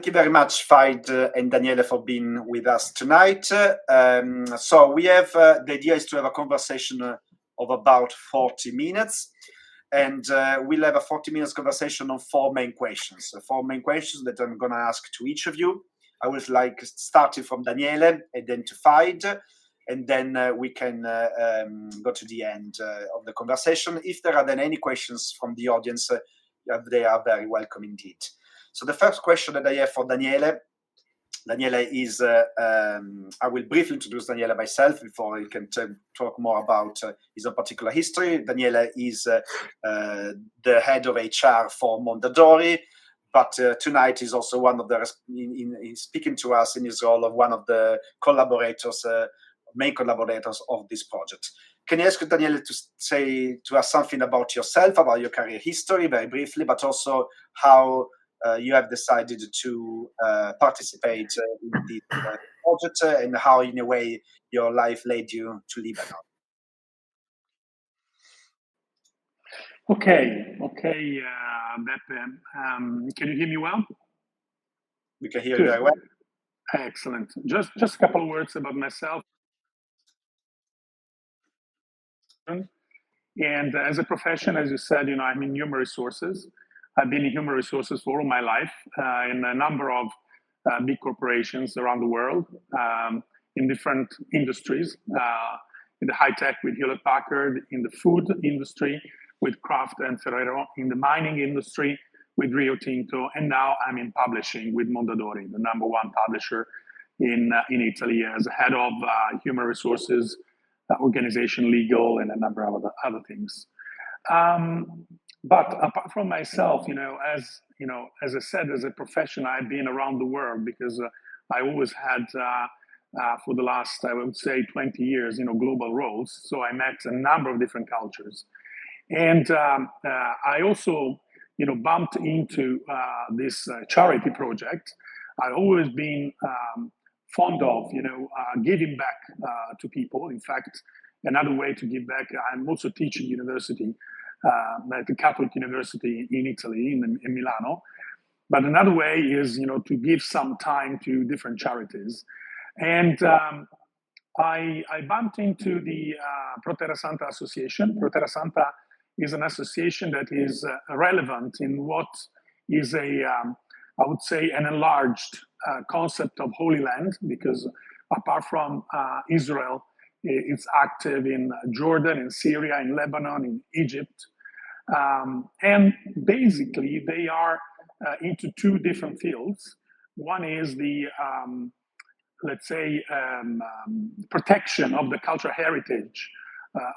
Thank you very much, Fadi and Daniele, for being with us tonight. So we have, the idea is to have a conversation of about 40 minutes. And we'll have a 40 minutes conversation on four main questions. Four main questions that I'm going to ask to each of you. I would like starting from Daniele and then to Fadi, and then we can go to the end of the conversation. If there are then any questions from the audience, they are very welcome indeed. So the first question that I have for Daniele is, I will briefly introduce Daniele myself before he can talk more about his own particular history. Daniele is the head of HR for Mondadori, but tonight is also one of the, he's speaking to us in his role of one of the collaborators, main collaborators of this project. Can I ask you, Daniele, to say to us something about yourself, about your career history, very briefly, but also how you have decided to participate in this project and how, in a way, your life led you to Lebanon. Okay, Beppe. Can you hear me well? We can hear you very well. Excellent. Just a couple of words about myself. And as a profession, as you said, I'm in human resources. I've been in human resources for all my life in a number of big corporations around the world in different industries, in the high tech with Hewlett-Packard, in the food industry with Kraft and Ferrero, in the mining industry with Rio Tinto, and now I'm in publishing with Mondadori, the #1 publisher in Italy, as head of human resources, organization, legal, and a number of other things. But apart from myself, as I said, as a profession, I've been around the world because I always had, for the last, I would say, 20 years, global roles. So I met a number of different cultures. And I also, bumped into this charity project. I've always been fond of, giving back to people. In fact, another way to give back, I'm also teaching university at the Catholic University in Italy, in Milano. But another way is, to give some time to different charities. And I bumped into the Pro Terra Sancta Association. Pro Terra Sancta is an association that is relevant in what is I would say, an enlarged concept of Holy Land, because apart from Israel, it's active in Jordan, in Syria, in Lebanon, in Egypt. And basically, they are into two different fields. One is the, let's say, protection of the cultural heritage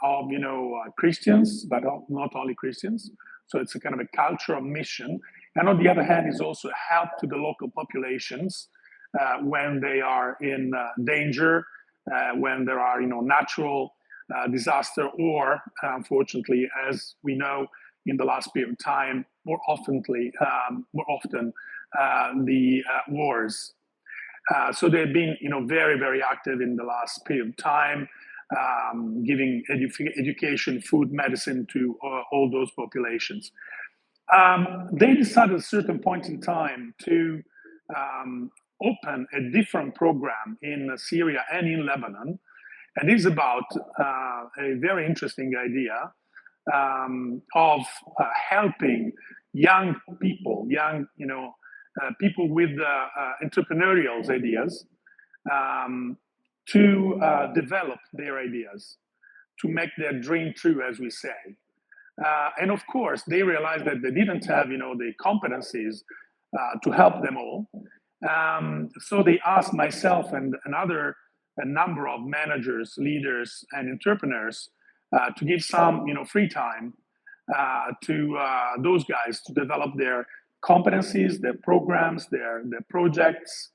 of, Christians, but not only Christians. So it's a kind of a cultural mission. And on the other hand, is also help to the local populations when they are in danger, when there are, natural disaster, or unfortunately, as we know, in the last period of time, more often the wars. So they've been, very, very active in the last period of time, giving education, food, medicine to all those populations. They decided at a certain point in time to open a different program in Syria and in Lebanon. And it's about a very interesting idea of helping young people, people with entrepreneurial ideas to develop their ideas, to make their dream true, as we say. And of course, they realized that they didn't have, the competencies to help them all. So they asked myself and a number of managers, leaders, and entrepreneurs to give some, free time to those guys to develop their competencies, their programs, their projects,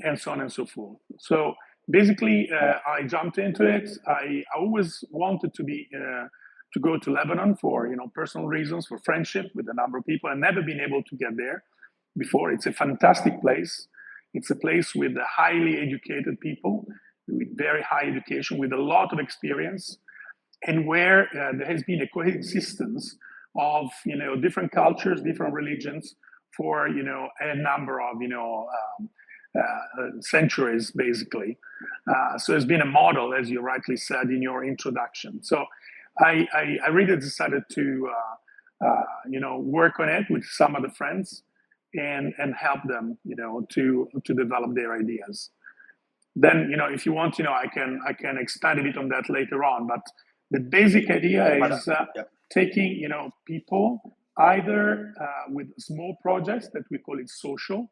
and so on and so forth. So basically, I jumped into it. I always wanted to go to Lebanon for personal reasons, for friendship with a number of people. I've never been able to get there before. It's a fantastic place. It's a place with highly educated people, with very high education, with a lot of experience, and where there has been a coexistence of different cultures, different religions for a number of centuries, basically. So it's been a model, as you rightly said in your introduction. So I really decided to work on it with some of the friends and help them to develop their ideas. Then if you want, I can expand a bit on that later on. But the basic idea is taking people either with small projects that we call it social,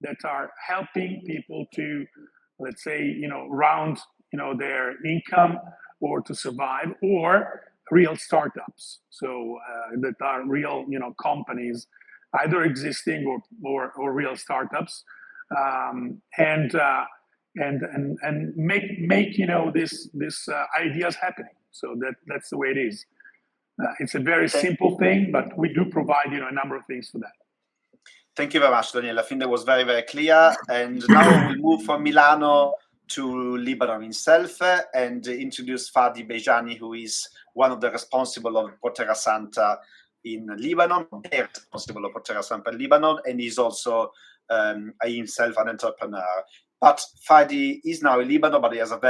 that are helping people to, let's say, round their income or to survive, or real startups. So that are real companies, either existing or real startups, and make this ideas happening. So that's the way it is. It's a very simple thing, but we do provide a number of things for that. Thank you very much, Daniele. I think that was very, very clear. And now we'll move from Milano to Lebanon itself and introduce Fadi Bejan, who is one of the responsible of Pro Terra Sancta in Lebanon, they're responsible of Pro Terra Sancta in Lebanon, and he's also himself an entrepreneur. But Fadi is now in Lebanon, but he has had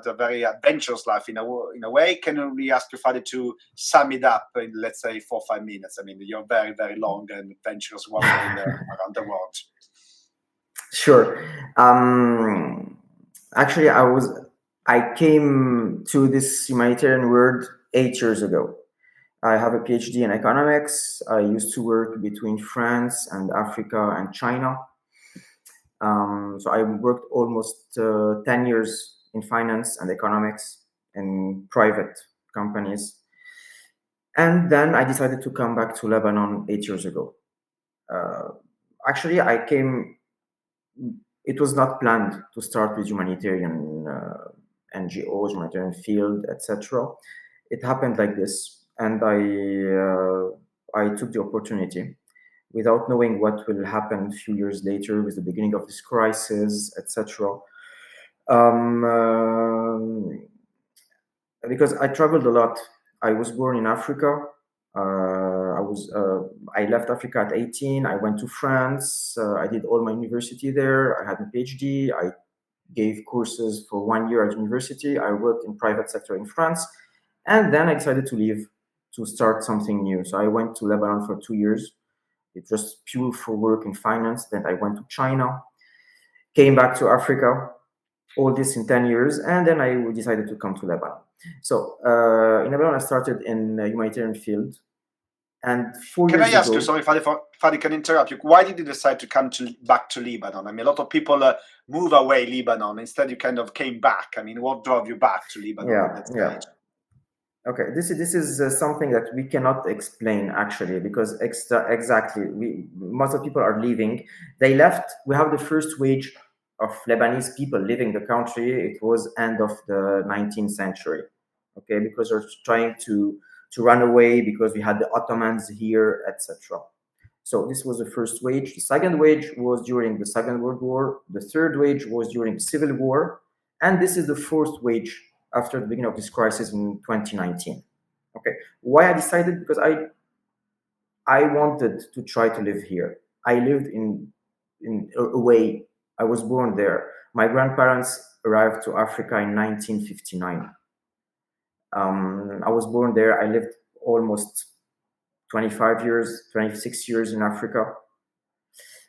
a very adventurous life in a way. Can we ask you, Fadi, to sum it up in, let's say, 4 or 5 minutes? I mean, you're very, very long and adventurous wandering around the world. Sure. Actually, I came to this humanitarian world 8 years ago. I have a PhD in economics. I used to work between France and Africa and China. So I worked almost 10 years in finance and economics in private companies. And then I decided to come back to Lebanon 8 years ago. Actually, I came, it was not planned to start with humanitarian NGOs, humanitarian field, etc. It happened like this. And I took the opportunity without knowing what will happen a few years later with the beginning of this crisis, etc. Because I traveled a lot. I was born in Africa. I left Africa at 18. I went to France. I did all my university there. I had a PhD. I gave courses for 1 year at university. I worked in private sector in France. And then I decided to leave to start something new. So I went to Lebanon for 2 years. It was pure for work in finance. Then I went to China, came back to Africa, all this in 10 years. And then I decided to come to Lebanon. So in Lebanon, I started in the humanitarian field. And 4 years ago... Can I ask you, sorry, Fadi, can interrupt you. Why did you decide to come back to Lebanon? I mean, a lot of people move away Lebanon. Instead, you kind of came back. I mean, what drove you back to Lebanon at that stage? Okay, this is something that we cannot explain actually, because most of people are leaving. They left. We have the first wave of Lebanese people leaving the country. It was end of the 19th century. Okay, because they're trying to run away because we had the Ottomans here, etc. So this was the first wave. The second wave was during the Second World War. The third wave was during the Civil War, and this is the fourth wave after the beginning of this crisis in 2019. Okay, why I decided? Because I wanted to try to live here. I lived in away. I was born there. My grandparents arrived to Africa in 1959. I was born there. I lived almost 25 years, 26 years in Africa.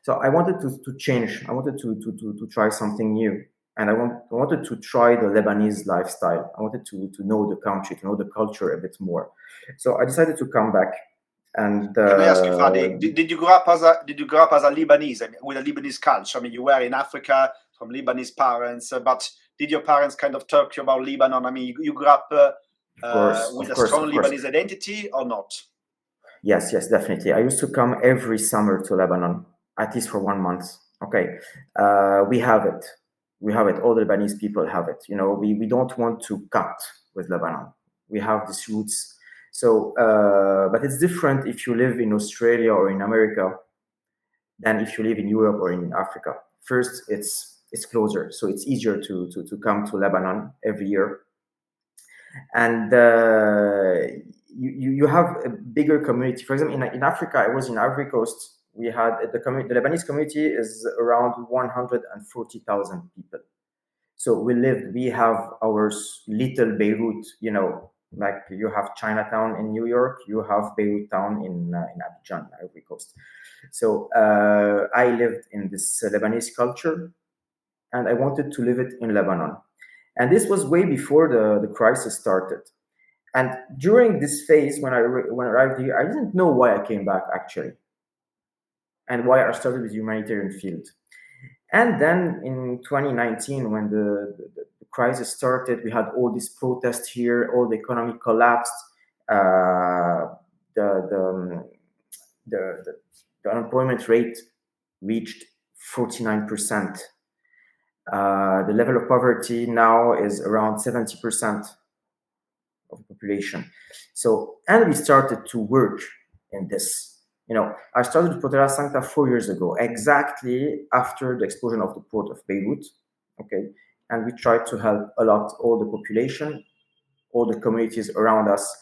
So I wanted to change. I wanted to try something new. And I wanted to try the Lebanese lifestyle. I wanted to know the country, to know the culture a bit more. So I decided to come back. And can I ask you, Fadi, did you grow up as a Lebanese, I mean, with a Lebanese culture? I mean, you were in Africa from Lebanese parents, but did your parents kind of talk to you about Lebanon? I mean, you grew up with a strong Lebanese identity or not? Yes, definitely. I used to come every summer to Lebanon, at least for 1 month. Okay, we have it. We have it. All the Lebanese people have it. You know, we don't want to cut with Lebanon. We have these roots. So, but it's different if you live in Australia or in America than if you live in Europe or in Africa. First, it's closer, so it's easier to come to Lebanon every year, and you have a bigger community. For example, in Africa, I was in Ivory Coast We had the Lebanese community is around 140,000 people. So we have our little Beirut, like you have Chinatown in New York, you have Beirut town in Abidjan, Ivory Coast. So I lived in this Lebanese culture, and I wanted to live it in Lebanon. And this was way before the crisis started. And during this phase, when I arrived here, I didn't know why I came back actually, and why I started with humanitarian field. And then in 2019, when the crisis started, we had all these protests here, all the economy collapsed, the unemployment rate reached 49%. The level of poverty now is around 70% of the population. So, and we started to work in this. I started Pro Terra Sancta 4 years ago, exactly after the explosion of the port of Beirut. Okay, and we tried to help a lot all the population, all the communities around us.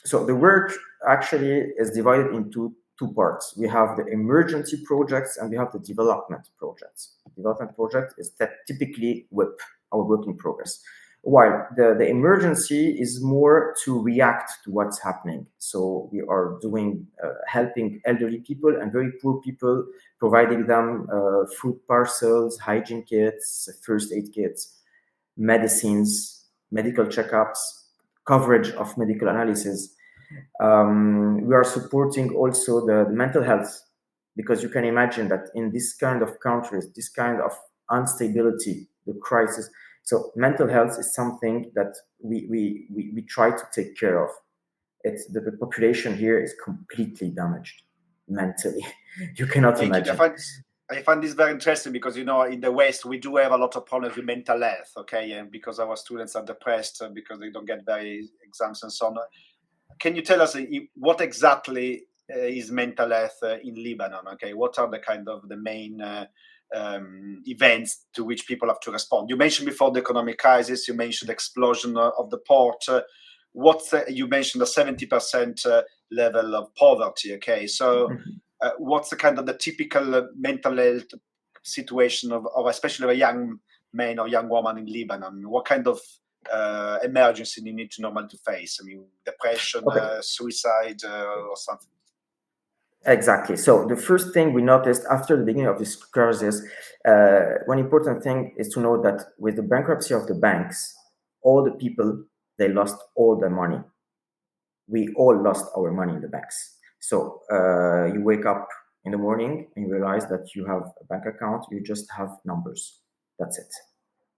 So the work actually is divided into two parts. We have the emergency projects and we have the development projects. The development project is typically WIP, our work in progress. While the emergency is more to react to what's happening. So we are doing helping elderly people and very poor people, providing them food parcels, hygiene kits, first aid kits, medicines, medical checkups, coverage of medical analysis. We are supporting also the mental health, because you can imagine that in this kind of countries, this kind of instability, the crisis. So mental health is something that we try to take care of. It's the population here is completely damaged mentally. You cannot imagine. I find this very interesting because, in the West, we do have a lot of problems with mental health, okay? And because our students are depressed, because they don't get very exams and so on. Can you tell us what exactly is mental health in Lebanon, okay? What are the main events to which people have to respond? You mentioned before the economic crisis, you mentioned the explosion of the port. You mentioned the 70% level of poverty, okay? So what's the typical mental health situation of especially a young man or young woman in Lebanon? What kind of emergency you need to normally to face? I mean, depression, suicide, or something? Exactly. So the first thing we noticed after the beginning of this crisis, one important thing is to know that with the bankruptcy of the banks, all the people, they lost all their money. We all lost our money in the banks. So you wake up in the morning and you realize that you have a bank account, you just have numbers. That's it.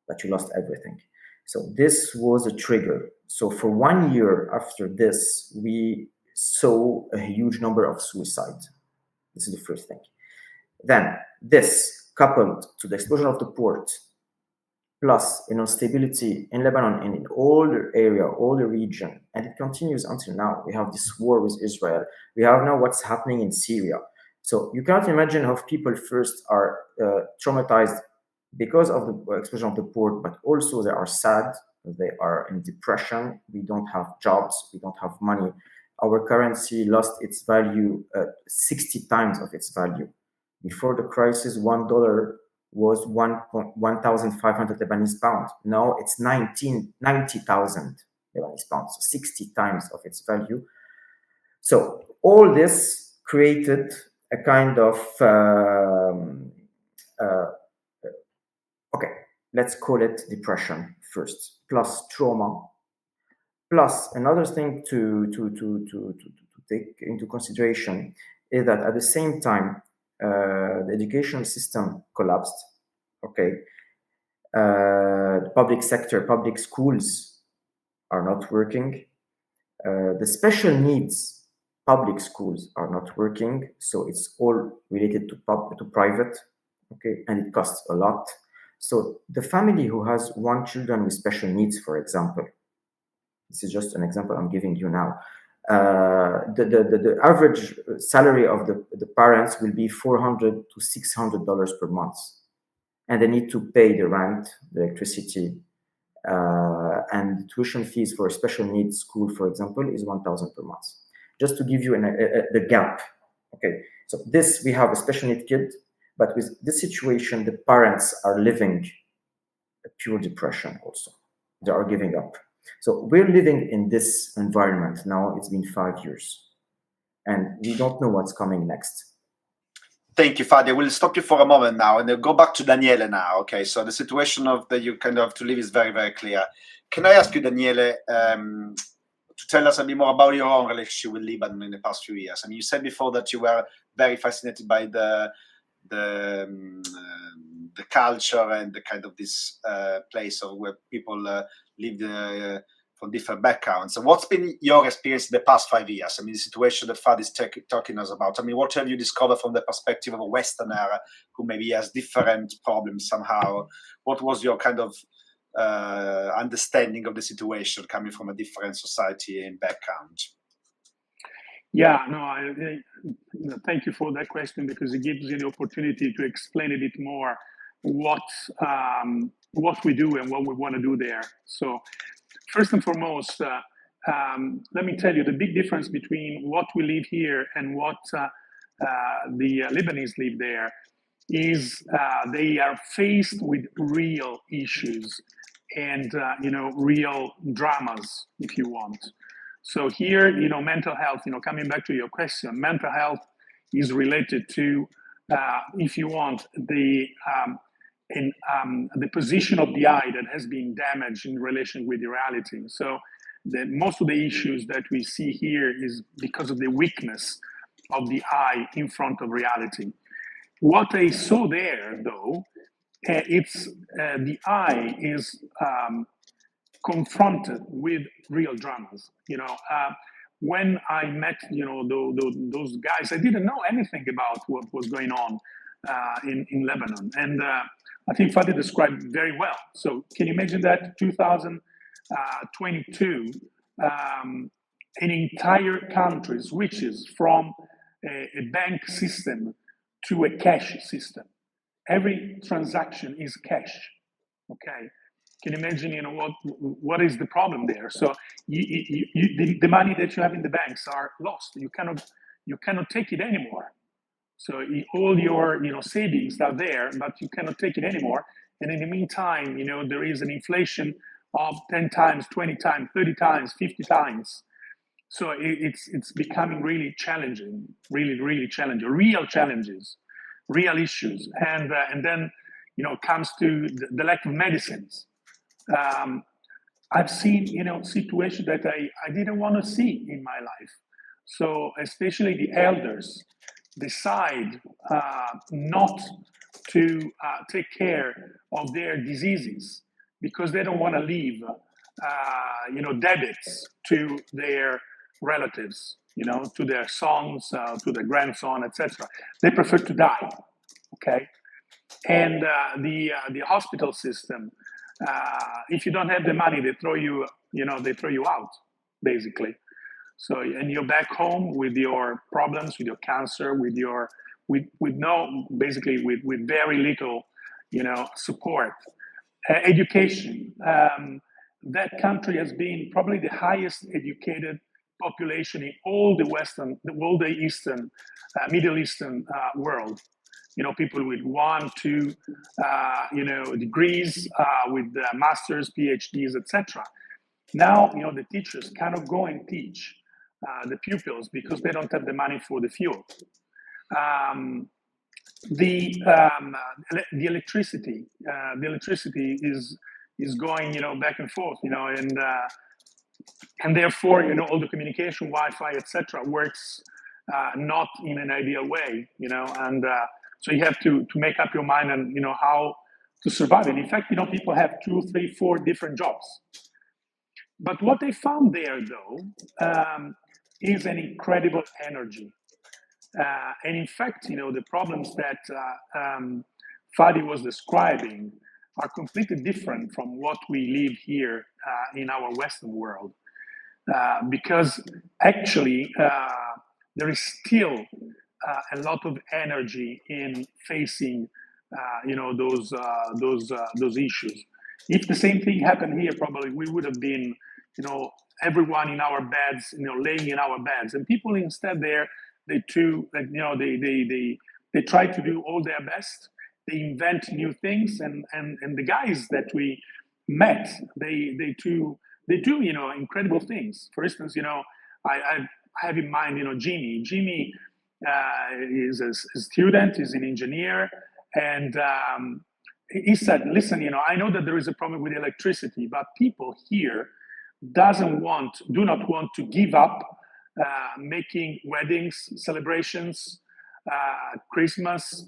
But you lost everything. So this was a trigger. So for 1 year after this, we saw a huge number of suicides. This is the first thing. Then this, coupled to the explosion of the port, plus instability in Lebanon and in all the area, all the region, and it continues until now. We have this war with Israel. We have now what's happening in Syria. So you cannot imagine how people first are traumatized because of the explosion of the port, but also they are sad, they are in depression, we don't have jobs, we don't have money. Our currency lost its value 60 times of its value. Before the crisis, $1 was 1,500 Lebanese pounds. Now it's 90,000 Lebanese pounds, so 60 times of its value. So all this created a kind of let's call it depression first, plus trauma, plus another thing to take into consideration is that at the same time the education system collapsed. The public sector, public schools are not working. The special needs public schools are not working, so it's all related to private, and it costs a lot. So the family who has one children with special needs, for example, this is just an example I'm giving you now. The average salary of the parents will be $400 to $600 per month, and they need to pay the rent, the electricity, and the tuition fees for a special needs school, for example, is $1,000 per month. Just to give you the gap. Okay, so this, we have a special need kid, but with this situation, the parents are living a pure depression also. They are giving up. So we're living in this environment now. It's been 5 years, and we don't know what's coming next. Thank you, Fadi. We'll stop you for a moment now, and then go back to Daniele now. Okay, so the situation of that you kind of have to live is very, very clear. Can I ask you, Daniele, to tell us a bit more about your own relationship with Lebanon in the past few years? I mean, you said before that you were very fascinated by the culture and the kind of this place of where people live from different backgrounds. So what's been your experience in the past 5 years? I mean, the situation that Fadi is talking us about. I mean, what have you discovered from the perspective of a Westerner who maybe has different problems somehow? What was your kind of understanding of the situation coming from a different society and background? Yeah, no, thank you for that question, because it gives you the opportunity to explain a bit more what we do and what we want to do there. So first and foremost, let me tell you the big difference between what we live here and what the Lebanese live there is they are faced with real issues and real dramas, if you want. So here, mental health, coming back to your question, mental health is related to, if you want, the position of the eye that has been damaged in relation with the reality. So most of the issues that we see here is because of the weakness of the eye in front of reality. What I saw there, though, it's the eye is confronted with real dramas. When I met, those guys, I didn't know anything about what was going on in Lebanon, and I think Fadi described very well. So can you imagine that 2022, an entire country switches from a bank system to a cash system. Every transaction is cash. Okay. Can you imagine, what is the problem there? So the money that you have in the banks are lost. You cannot take it anymore. So all your savings are there, but you cannot take it anymore. And in the meantime, there is an inflation of 10 times, 20 times, 30 times, 50 times. So it's becoming really challenging, really challenging, real challenges, real issues, and then comes to the lack of medicines. I've seen situations that I didn't want to see in my life. So especially the elders decide not to take care of their diseases because they don't want to leave debits to their relatives, to their sons, to their grandson, etc. They prefer to die. Okay. And the hospital system, if you don't have the money, they throw you out, basically. So, and you're back home with your problems, with your cancer, with very little, support. Education. That country has been probably the highest educated population in all the Middle Eastern world. People with 1, 2, degrees, with masters, PhDs, etc. Now, the teachers cannot go and teach the pupils because they don't have the money for the fuel. The electricity is going, back and forth, and therefore, all the communication, Wi-Fi, etc., works not in an ideal way, and so you have to make up your mind and how to survive. And in fact, people have 2, 3, 4 different jobs. But what they found there, though, is an incredible energy. And in fact, the problems that Fadi was describing are completely different from what we live here in our Western world. Because actually, there is still a lot of energy in facing, those issues. If the same thing happened here, probably we would have been, everyone in our beds, laying in our beds, and people instead they try to do all their best. They invent new things, and the guys that we met, they do incredible things. For instance, I have in mind Jimmy. Jimmy is a student, is an engineer, and he said, listen, I know that there is a problem with electricity, but people here do not want to give up making weddings, celebrations, Christmas,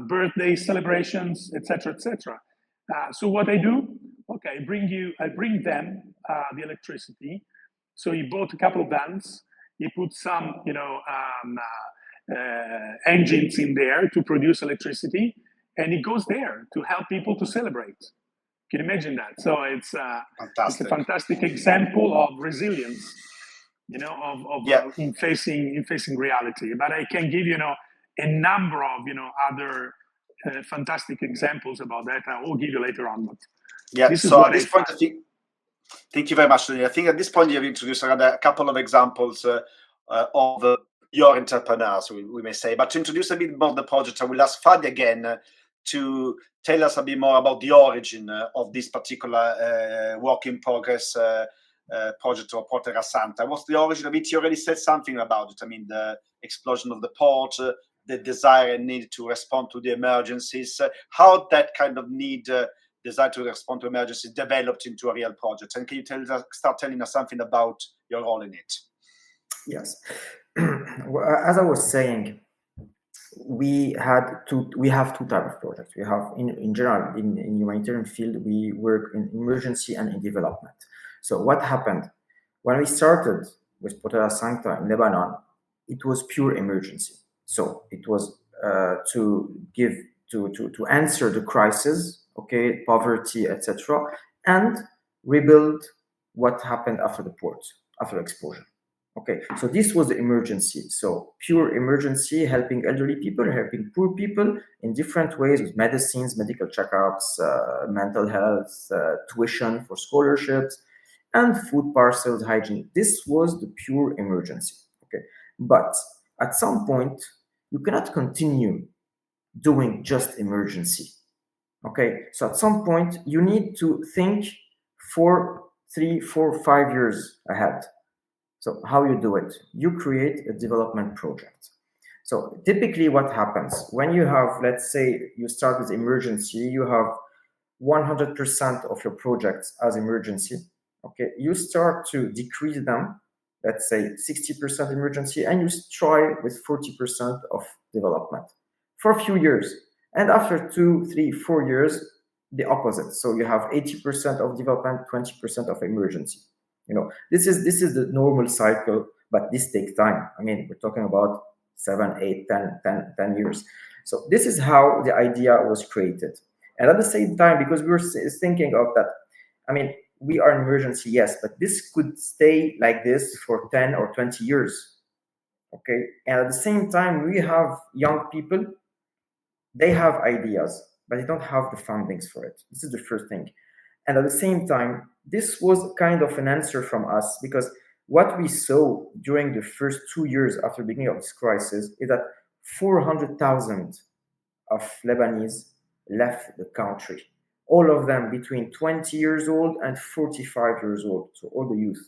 birthday celebrations, etc., etc. So what I do, okay, I bring them the electricity. So he bought a couple of vans. He put some, engines in there to produce electricity, and he goes there to help people to celebrate. Can you imagine that? So it's a fantastic example of resilience, in facing reality. But I can give a number of other fantastic examples about that. I will give you later on. But so at this point, I think. Thank you very much, Daniele. I think at this point you have introduced a couple of examples of your entrepreneurs, we may say. But to introduce a bit more the project, I will ask Fadi again to tell us a bit more about the origin of this particular work in progress project or Pro Terra Sancta. What's the origin of it? You already said something about it. I mean, the explosion of the port, the desire and need to respond to the emergencies, how that kind of desire to respond to emergencies developed into a real project. And can you start telling us something about your role in it? Yes. As I was saying, we have two types of projects. We have, in general, in humanitarian field, we work in emergency and in development. So what happened? When we started with Pro Terra Sancta in Lebanon, it was pure emergency. So it was to answer the crisis, okay, poverty, etc., and rebuild what happened after the port, after explosion. Okay, so this was the emergency. So pure emergency, helping elderly people, helping poor people in different ways with medicines, medical checkups, mental health, tuition for scholarships, and food parcels, hygiene. This was the pure emergency. Okay, but at some point, you cannot continue doing just emergency. Okay, so at some point, you need to think for 3, 4, 5 years ahead. So how you do it? You create a development project. So typically what happens when you have, let's say you start with emergency, you have 100% of your projects as emergency. Okay, you start to decrease them, let's say 60% emergency, and you try with 40% of development for a few years. And after 2, 3, 4 years, the opposite. So you have 80% of development, 20% of emergency. This is the normal cycle, but this takes time. I mean, we're talking about 7, 8, 10 years. So this is how the idea was created. And at the same time, because we were thinking of that, I mean, we are in emergency, yes, but this could stay like this for 10 or 20 years. Okay. And at the same time, we have young people, they have ideas, but they don't have the fundings for it. This is the first thing. And at the same time, this was kind of an answer from us, because what we saw during the first 2 years after the beginning of this crisis is that 400,000 of Lebanese left the country. All of them between 20 years old and 45 years old, so all the youth.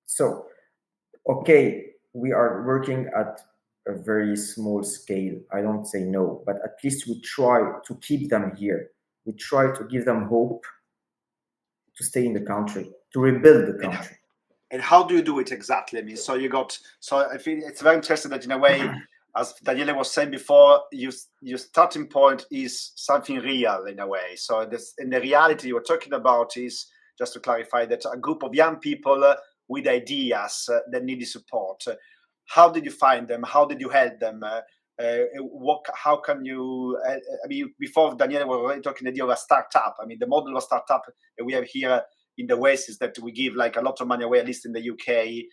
So, okay, we are working at a very small scale. I don't say no, but at least we try to keep them here. We try to give them hope to stay in the country, to rebuild the country. And how do you do it exactly? I mean, so I feel it's very interesting that in a way, as Daniele was saying before, your starting point is something real in a way. So in the reality you were talking about is, just to clarify, that a group of young people with ideas that needed support. How did you find them? How did you help them? How can you? I mean, before Daniele was already talking the idea of a startup. I mean, the model of startup that we have here in the West is that we give like a lot of money away, at least in the UK.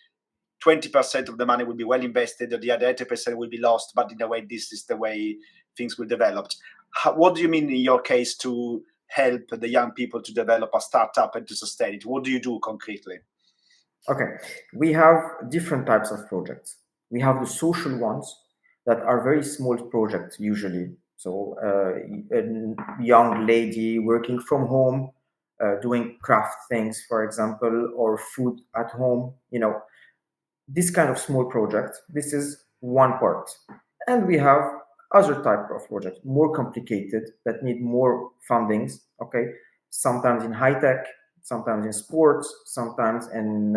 20% of the money will be well invested, the other 80% will be lost. But in a way, this is the way things will develop. What do you mean in your case to help the young people to develop a startup and to sustain it? What do you do concretely? Okay, we have different types of projects. We have the social ones that are very small projects usually. So a young lady working from home, doing craft things, for example, or food at home, this kind of small project. This is one part. And we have other type of projects, more complicated, that need more fundings, okay? Sometimes in high tech, sometimes in sports, sometimes in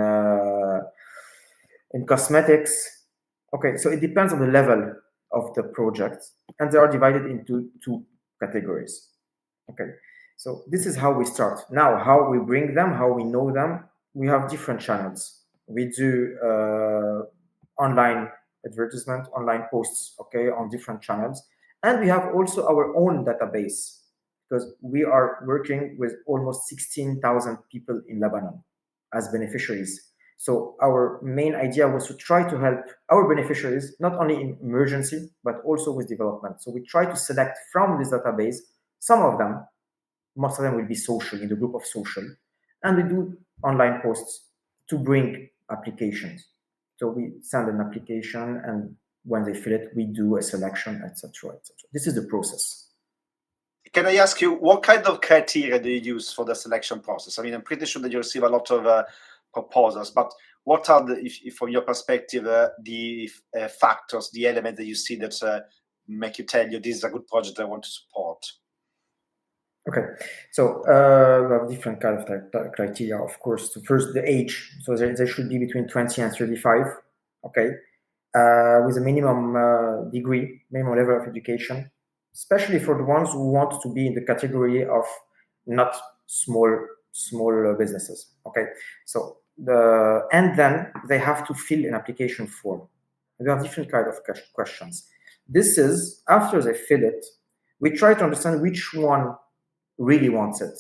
cosmetics. Okay, so it depends on the level of the project, and they are divided into two categories. Okay, so this is how we start. Now, how we bring them, how we know them, we have different channels. We do online advertisement, online posts, okay, on different channels. And we have also our own database, because we are working with almost 16,000 people in Lebanon as beneficiaries. So our main idea was to try to help our beneficiaries, not only in emergency, but also with development. So we try to select from this database, some of them, most of them will be social, in the group of social, and we do online posts to bring applications. So we send an application, and when they fill it, we do a selection, etc., etc. This is the process. Can I ask you, what kind of criteria do you use for the selection process? I mean, I'm pretty sure that you receive a lot of proposals, but what are if from your perspective, the factors, the elements that you see that make you tell you this is a good project I want to support? Okay, so we have different kind of criteria, of course. So first, the age. So they should be between 20 and 35, okay, with a minimum degree, minimum level of education, especially for the ones who want to be in the category of not small businesses, okay. So and then they have to fill an application form. We have different kind of questions. This is, after they fill it, we try to understand which one really wants it.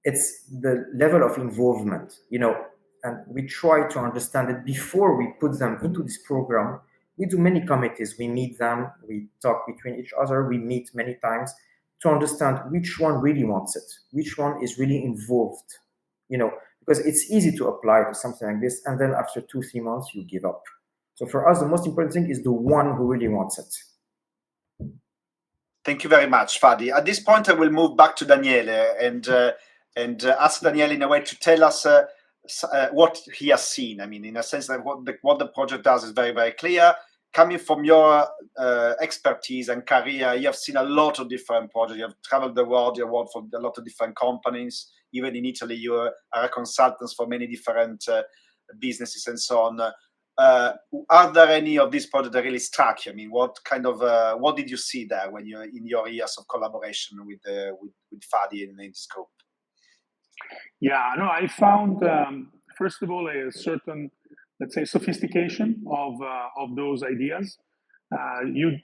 It's the level of involvement, and we try to understand it before we put them into this program. We do many committees, we meet them, we talk between each other, we meet many times to understand which one really wants it, which one is really involved, because it's easy to apply to something like this, and then after 2-3 months, you give up. So for us, the most important thing is the one who really wants it. Thank you very much, Fadi. At this point, I will move back to Daniele and ask Daniele in a way to tell us what he has seen. I mean, in a sense that what the project does is very, very clear. Coming from your expertise and career, you have seen a lot of different projects. You have traveled the world, you worked for a lot of different companies. Even in Italy, you are a consultant for many different businesses and so on. Are there any of these projects that really struck you? I mean, what did you see there when you're in your years of collaboration with Fadi in this group? Yeah, no, I found first of all a certain, let's say, sophistication of those ideas. You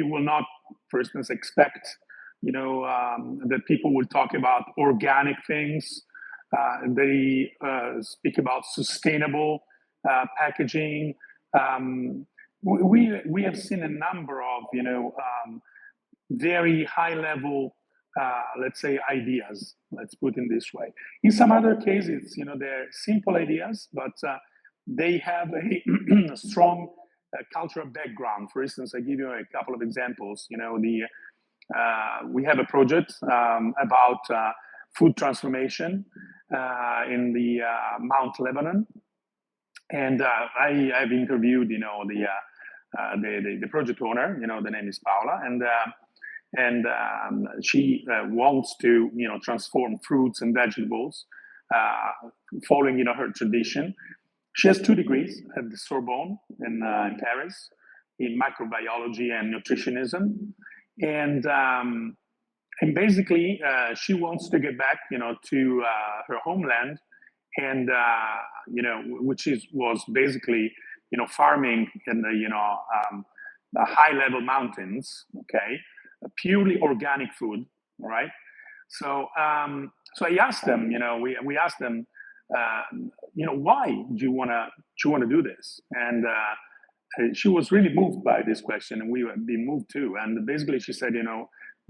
will not, for instance, expect that people will talk about organic things. They speak about sustainable packaging. We have seen a number of very high level, let's say, ideas. Let's put it this way. In some other cases, they're simple ideas, but they have a strong cultural background. For instance, I give you a couple of examples. We have a project about food transformation in the Mount Lebanon. And I've interviewed, the project owner. The name is Paula, and she wants to, transform fruits and vegetables, following, her tradition. She has 2 degrees at the Sorbonne in Paris in microbiology and nutritionism, and basically she wants to get back, to her homeland. And which was basically farming in the high level mountains, okay, purely organic food, right? So so I asked them, we asked them, why do you want to do this? And she was really moved by this question, and we have been moved too. And basically, she said,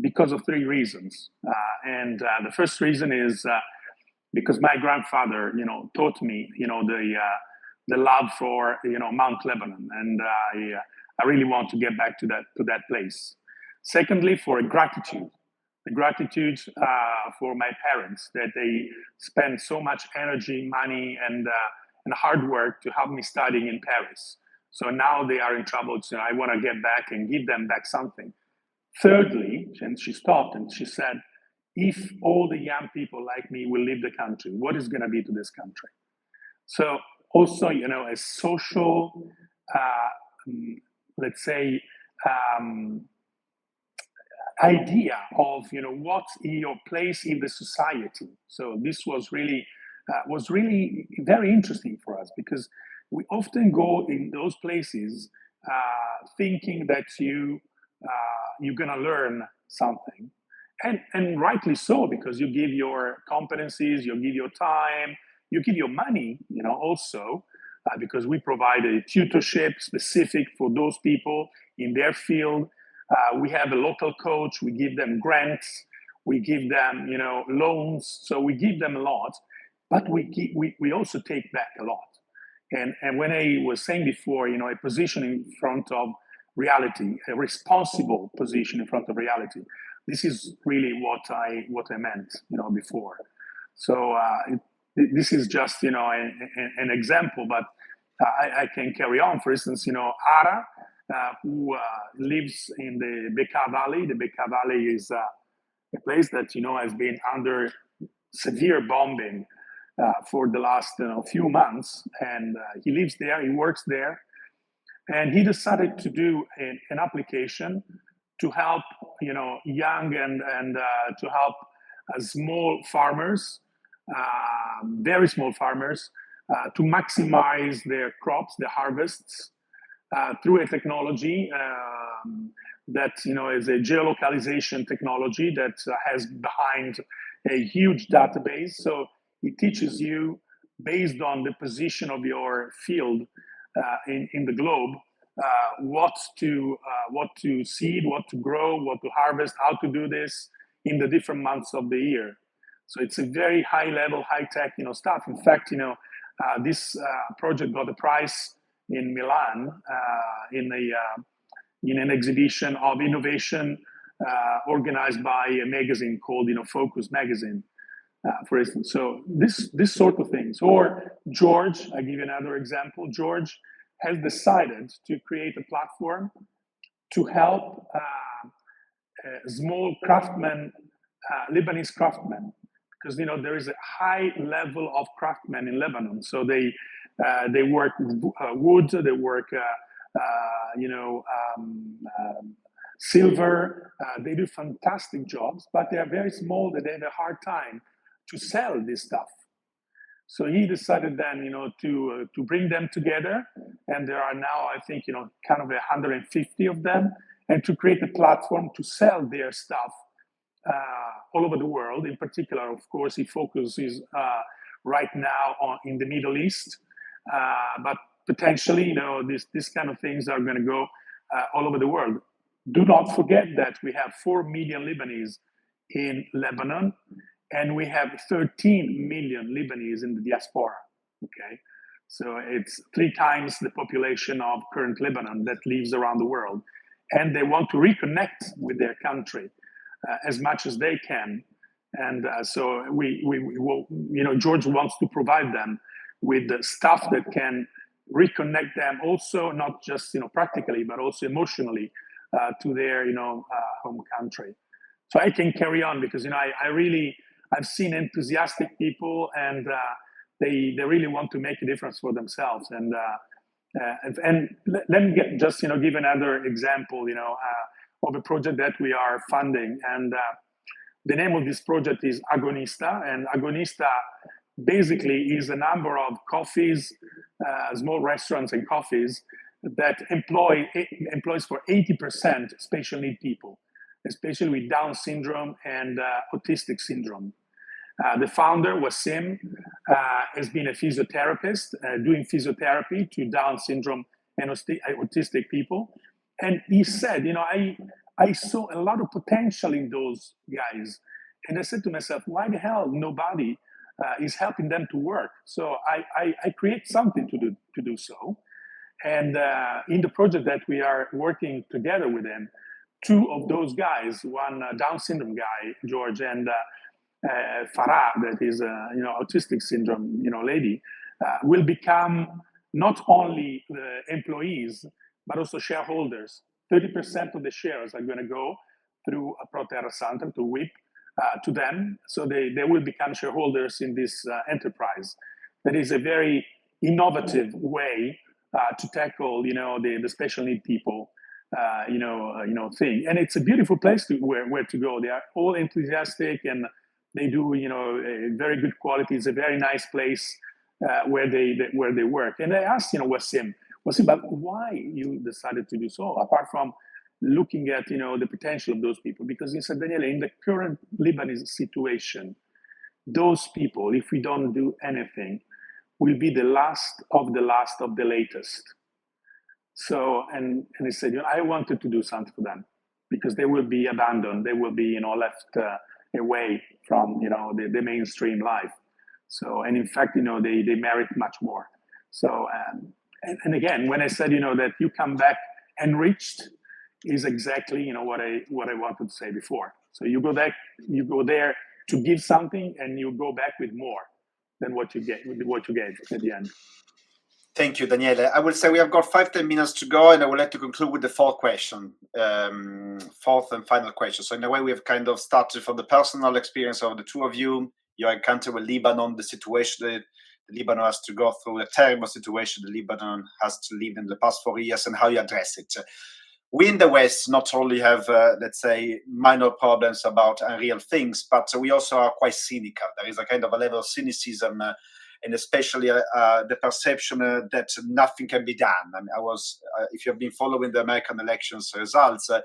because of three reasons. And the first reason is because my grandfather, taught me, the love for, Mount Lebanon, and I really want to get back to that place. Secondly, for gratitude. The gratitude for my parents, that they spend so much energy, money, and hard work to help me studying in Paris. So now they are in trouble, so I want to get back and give them back something. Thirdly, and she stopped and she said, if all the young people like me will leave the country, what is going to be to this country? So also, a social, let's say, idea of what's your place in the society. So this was really very interesting for us, because we often go in those places thinking that you're gonna learn something, and rightly so, because you give your competencies, you give your time, you give your money, also because we provide a tutorship specific for those people in their field. We have a local coach, we give them grants, we give them, loans. So we give them a lot, but we also take back a lot. And when I was saying before, a position in front of reality, a responsible position in front of reality, this is really what I meant, before. So this is just, an example, but I can carry on. For instance, Ara, who lives in the Bekaa Valley. The Bekaa Valley is a place that, has been under severe bombing for the last few months. And he lives there, he works there. And he decided to do an application to help, young and to help small farmers, very small farmers, to maximize their crops, their harvests, through a technology that is a geolocalization technology that has behind a huge database. So it teaches you, based on the position of your field in the globe, what to seed, what to grow, what to harvest, how to do this in the different months of the year. So it's a very high level, high tech, stuff. In fact, this project got a prize in Milan in an exhibition of innovation organized by a magazine called Focus magazine, for instance. So this sort of things. Or George, I give you another example. George has decided to create a platform to help small craftsmen, Lebanese craftsmen, because there is a high level of craftsmen in Lebanon. So they work wood, they work silver. They do fantastic jobs, but they are very small. That they have a hard time to sell this stuff. So he decided then, to bring them together, and there are now, I think, kind of 150 of them, and to create a platform to sell their stuff all over the world. In particular, of course, he focuses right now in the Middle East, but potentially, this kind of things are going to go all over the world. Do not forget that we have 4 million Lebanese in Lebanon, and we have 13 million Lebanese in the diaspora. Okay, so it's 3 times the population of current Lebanon that lives around the world, and they want to reconnect with their country as much as they can. And so we will, George wants to provide them with the stuff that can reconnect them also, not just practically, but also emotionally to their home country. So I can carry on because I've seen enthusiastic people, and they really want to make a difference for themselves. And let me give another example of a project that we are funding. And the name of this project is Agonista, and Agonista basically is a number of coffees, small restaurants and coffees that employs for 80% special need people, especially with Down syndrome and autistic syndrome. The founder, Wasim, has been a physiotherapist, doing physiotherapy to Down syndrome and autistic people. And he said, I saw a lot of potential in those guys. And I said to myself, why the hell nobody is helping them to work? So I create something to do so. And in the project that we are working together with them, two of those guys, one Down syndrome guy, George, and Farah, that is autistic syndrome lady, will become not only employees but also shareholders. 30% of the shares are going to go through a Pro Terra Sancta to WIP to them, so they will become shareholders in this enterprise. That is a very innovative way to tackle the special need people thing, and it's a beautiful place to where to go. They are all enthusiastic and they do very good quality. It's a very nice place where they work. And I asked Wassim, but why you decided to do so, apart from looking at the potential of those people? Because he said, Daniele, in the current Lebanese situation, those people, if we don't do anything, will be the last of the latest. So, and he said, I wanted to do something for them because they will be abandoned. They will be, left away from, the mainstream life. So, and in fact, they merit much more. So, and again, when I said, that you come back enriched, is exactly, what I wanted to say before. So you go there to give something, and you go back with more than what you gave at the end. Thank you, Daniele. I will say we have got 5-10 minutes to go, and I would like to conclude with the fourth question, fourth and final question. So in a way, we have kind of started from the personal experience of the two of you, your encounter with Lebanon, the situation that Lebanon has to go through, the terrible situation the Lebanon has to live in the past 4 years, and how you address it. We in the West not only have, let's say, minor problems about unreal things, but we also are quite cynical. There is a kind of a level of cynicism, and especially the perception that nothing can be done. I mean, if you have been following the American elections results, there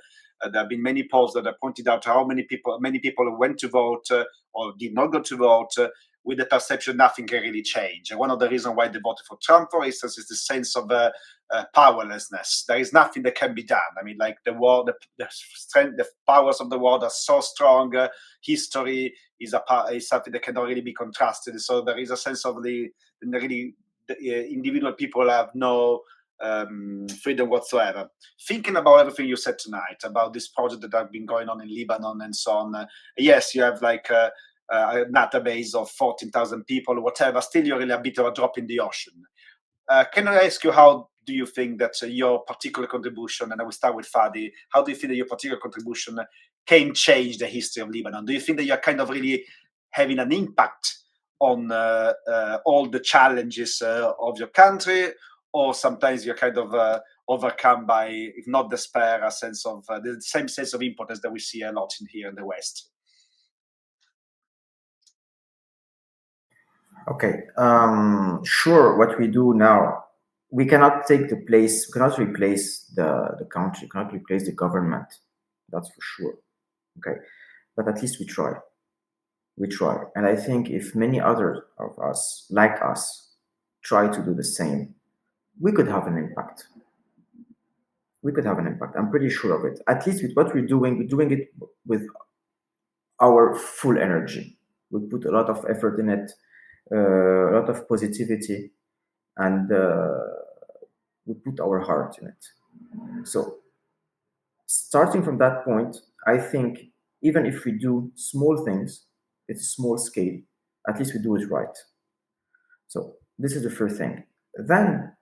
have been many polls that have pointed out how many people went to vote or did not go to vote with the perception nothing can really change. And one of the reasons why they voted for Trump, for instance, is the sense of powerlessness. There is nothing that can be done. I mean, like the war, the strength, the powers of the world are so strong. History is something that cannot really be contrasted. So there is a sense of the individual people have no freedom whatsoever. Thinking about everything you said tonight, about this project that have been going on in Lebanon and so on, yes, you have like a database of 14,000 people, whatever, still you're really a bit of a drop in the ocean. Can I ask you, how do you think that your particular contribution, and I will start with Fadi, how do you think that your particular contribution can change the history of Lebanon? Do you think that you're kind of really having an impact on all the challenges of your country, or sometimes you're kind of overcome by, if not despair, a sense of the same sense of impotence that we see a lot here in the West? Okay, sure. What we do now, we cannot take the place, we cannot replace the country, cannot replace the government. That's for sure. Okay, but at least we try. We try, and I think if many others of us, like us, try to do the same, we could have an impact. We could have an impact. I'm pretty sure of it. At least with what we're doing it with our full energy. We put a lot of effort in it. A lot of positivity, and we put our heart in it. So starting from that point, I think even if we do small things, it's a small scale, at least we do it right. So this is the first thing. Then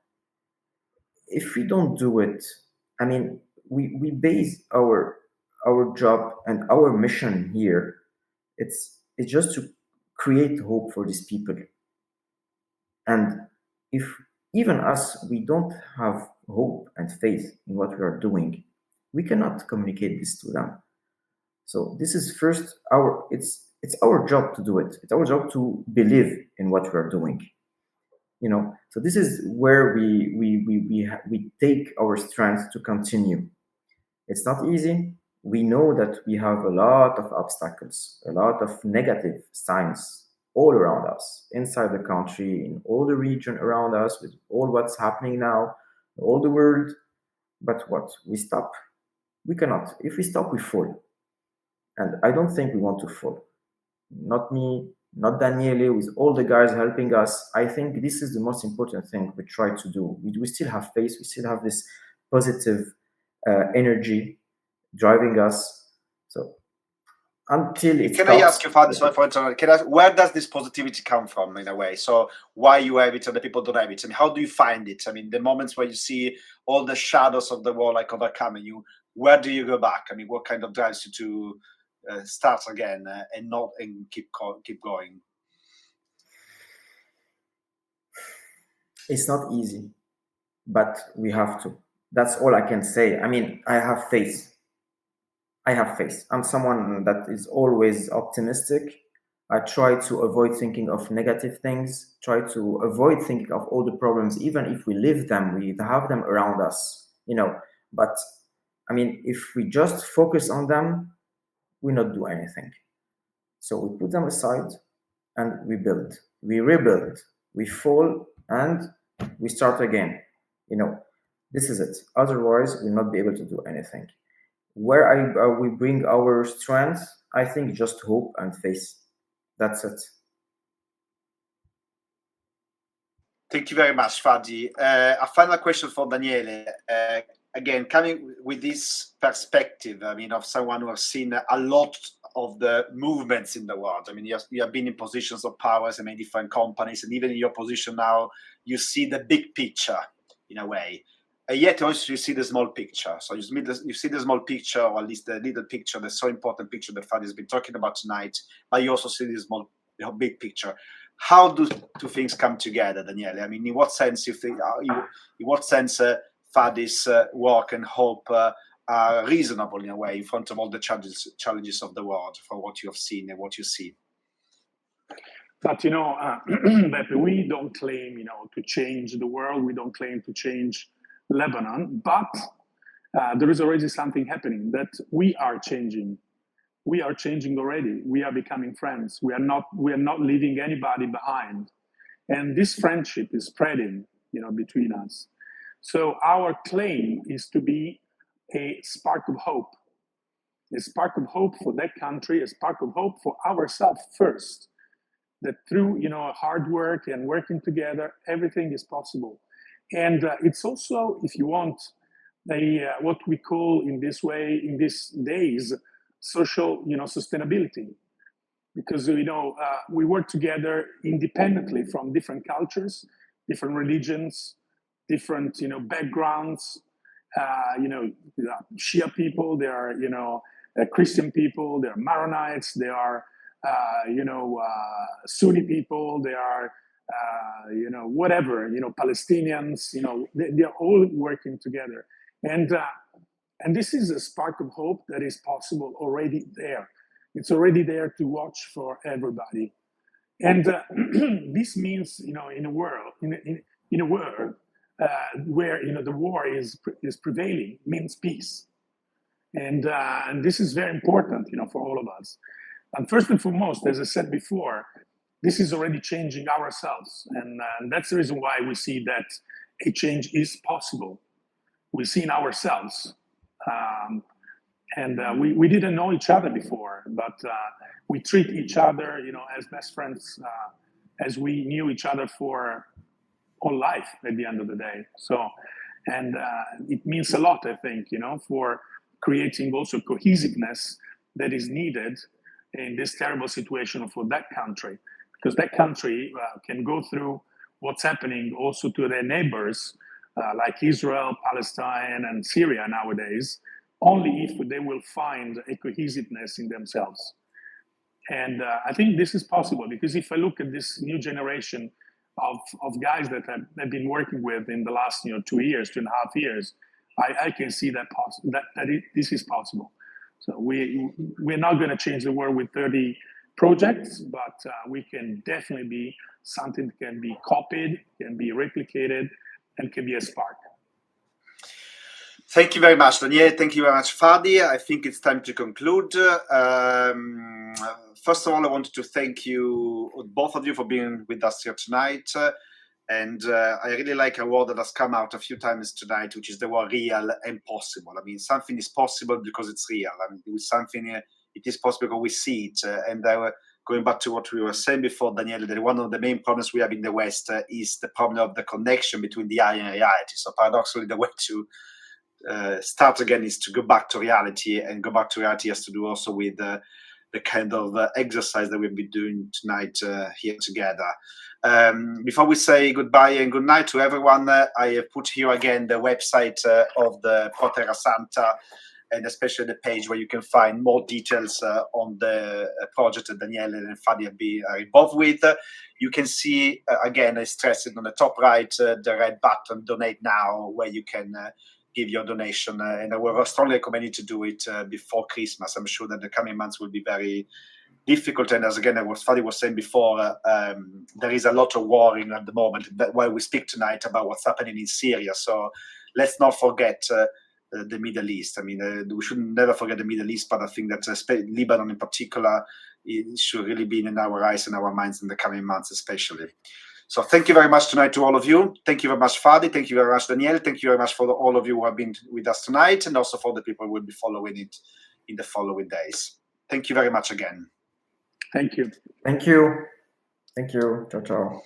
if we don't do it, I mean, we base our job and our mission here, it's just to create hope for these people. And if even us, we don't have hope and faith in what we are doing, we cannot communicate this to them. So this is first it's our job to do it. It's our job to believe in what we are doing. So this is where we take our strength to continue. It's not easy. We know that we have a lot of obstacles, a lot of negative signs all around us, inside the country, in all the region around us, with all what's happening now, all the world. But what? We stop. We cannot. If we stop, we fall. And I don't think we want to fall. Not me, not Daniele, with all the guys helping us. I think this is the most important thing we try to do. We still have faith, we still have this positive energy driving us. So until it Can stops, I ask you, Fadi, sorry for interrupting, where does this positivity come from in a way? So why you have it and the people don't have it? And how do you find it? I mean, the moments where you see all the shadows of the war like overcoming you, where do you go back? I mean, what kind of drives you to start again and keep going? It's not easy, but we have to. That's all I can say. I mean, I have faith. I'm someone that is always optimistic. I try to avoid thinking of negative things, try to avoid thinking of all the problems, even if we live them, we have them around us, But I mean, if we just focus on them, we not do anything. So we put them aside and we build, we rebuild, we fall and we start again. This is it. Otherwise, we'll not be able to do anything. Where we bring our strength, I think just hope and faith. That's it. Thank you very much, Fadi. A final question for Daniele. Again, coming with this perspective, I mean, of someone who has seen a lot of the movements in the world. I mean, you have been in positions of power in many different companies, and even in your position now, you see the big picture in a way. Yet also you see the small picture. So you see the small picture, or at least the little picture, the so important picture that Fadi has been talking about tonight, but you also see the big picture. How do two things come together, Daniele? I mean, in what sense you think, in what sense Fadi's work and hope are reasonable in a way in front of all the challenges of the world, from what you have seen and what you see? But Beppe, we don't claim, to change the world. We don't claim to change Lebanon, but there is already something happening that we are changing. We are changing already. We are becoming friends. We are not leaving anybody behind, and this friendship is spreading, between us. So our claim is to be a spark of hope for that country, a spark of hope for ourselves first. That through hard work and working together, everything is possible. And it's also, if you want, what we call in these days, social, sustainability, because we work together independently from different cultures, different religions, different backgrounds. Shia people, there are Christian people, there are Maronites, there are Sunni people, there are whatever, Palestinians, they're all working together. And this is a spark of hope that is possible already there. It's already there to watch for everybody. And this means, in a world where, the war is prevailing, means peace. And this is very important, for all of us. And first and foremost, as I said before, this is already changing ourselves. And that's the reason why we see that a change is possible. We see in ourselves. We didn't know each other before, but we treat each other, as best friends, as we knew each other for all life at the end of the day. So, and it means a lot, I think, for creating also cohesiveness that is needed in this terrible situation for that country, because that country can go through what's happening also to their neighbors, like Israel, Palestine, and Syria nowadays, only if they will find a cohesiveness in themselves. And I think this is possible, because if I look at this new generation of guys that I've been working with in the last 2 years, 2.5 years, I can see that this is possible. So we're not going to change the world with 30 projects, but we can definitely be something that can be copied, can be replicated, and can be a spark. Thank you very much, Daniele. Thank you very much, Fadi. I think it's time to conclude. First of all, I wanted to thank you, both of you, for being with us here tonight. And I really like a word that has come out a few times tonight, which is the word real and possible. I mean, something is possible because it's real. I mean, with something, it is possible because we see it. And going back to what we were saying before, Daniele, that one of the main problems we have in the West is the problem of the connection between the eye and reality. So paradoxically, the way to start again is to go back to reality, and go back to reality has to do also with the kind of exercise that we've been doing tonight here together. Before we say goodbye and good night to everyone, I have put here again the website of the Pro Terra Sancta, and especially the page where you can find more details on the project that Daniele and Fadi are involved with. You can see, again, I stress it on the top right, the red button, Donate Now, where you can give your donation. And I will strongly recommend you to do it before Christmas. I'm sure that the coming months will be very difficult. And as again, what Fadi was saying before, there is a lot of warring at the moment while we speak tonight about what's happening in Syria. So let's not forget the Middle East. I mean, we should never forget the Middle East, but I think that Lebanon in particular, it should really be in our eyes and our minds in the coming months, especially. So thank you very much tonight to all of you. Thank you very much, Fadi. Thank you very much, Daniele. Thank you very much for all of you who have been with us tonight, and also for the people who will be following it in the following days. Thank you very much again. Thank you. Thank you. Thank you. Ciao, ciao.